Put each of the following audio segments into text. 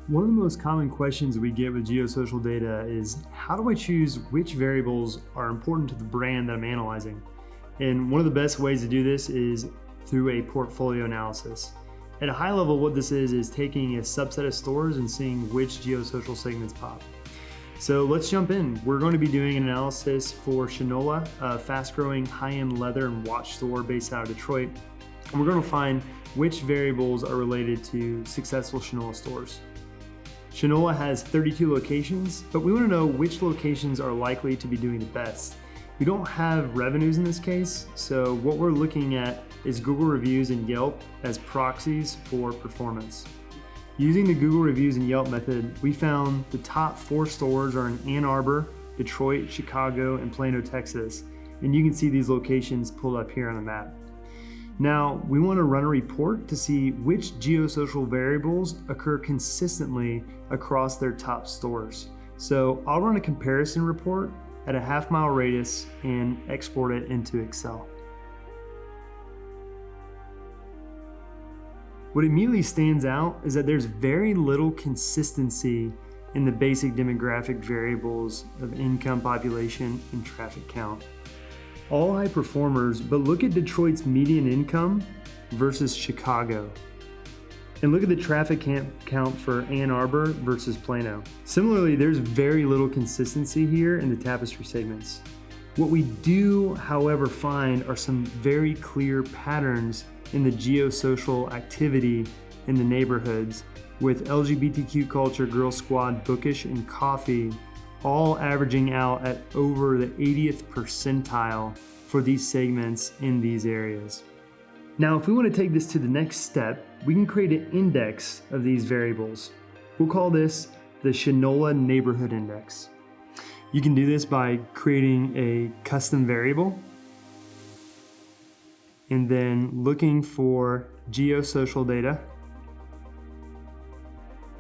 One of the most common questions we get with geosocial data is, how do I choose which variables are important to the brand that I'm analyzing? And one of the best ways to do this is through a portfolio analysis. At a high level, what this is taking a subset of stores and seeing which geosocial segments pop. So let's jump in. We're going to be doing an analysis for Shinola, a fast-growing high-end leather and watch store based out of Detroit. And we're going to find which variables are related to successful Shinola stores. Shinola has 32 locations, but we want to know which locations are likely to be doing the best. We don't have revenues in this case, so what we're looking at is Google reviews and Yelp as proxies for performance. Using the Google reviews and Yelp method, we found the top 4 stores are in Ann Arbor, Detroit, Chicago, and Plano, Texas. And you can see these locations pulled up here on the map. Now, we want to run a report to see which geosocial variables occur consistently across their top stores. So I'll run a comparison report at a half-mile radius and export it into Excel. What immediately stands out is that there's very little consistency in the basic demographic variables of income, population, and traffic count. All high performers, but look at Detroit's median income versus Chicago. And look at the traffic count for Ann Arbor versus Plano. Similarly, there's very little consistency here in the tapestry segments. What we do, however, find are some very clear patterns in the geosocial activity in the neighborhoods, with LGBTQ culture, Girl Squad, Bookish, and Coffee all averaging out at over the 80th percentile for these segments in these areas. Now, if we want to take this to the next step, we can create an index of these variables. We'll call this the Shinola Neighborhood Index. You can do this by creating a custom variable and then looking for geosocial data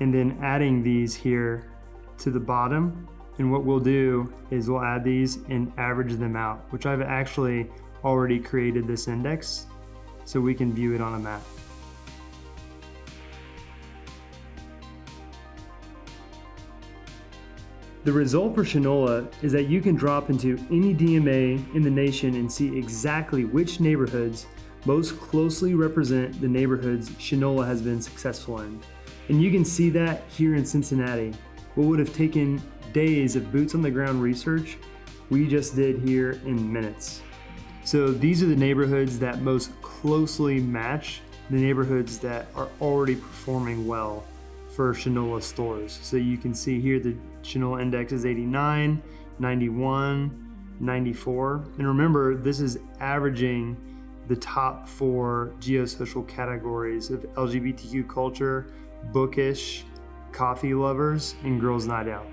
and then adding these here to the bottom. And what we'll do is we'll add these and average them out, which I've actually already created this index so we can view it on a map. The result for Shinola is that you can drop into any DMA in the nation and see exactly which neighborhoods most closely represent the neighborhoods Shinola has been successful in. And you can see that here in Cincinnati. What would have taken days of boots on the ground research, we just did here in minutes. So these are the neighborhoods that most closely match the neighborhoods that are already performing well for Shinola stores. So you can see here the Shinola index is 89, 91, 94. And remember, this is averaging the top 4 geosocial categories of LGBTQ culture, Bookish, Coffee lovers, and Girls Night Out.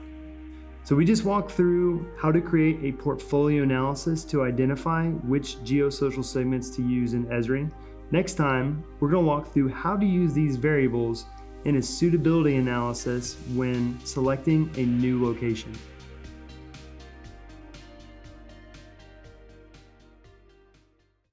So we just walked through how to create a portfolio analysis to identify which geosocial segments to use in Esri. Next time, we're going to walk through how to use these variables in a suitability analysis when selecting a new location.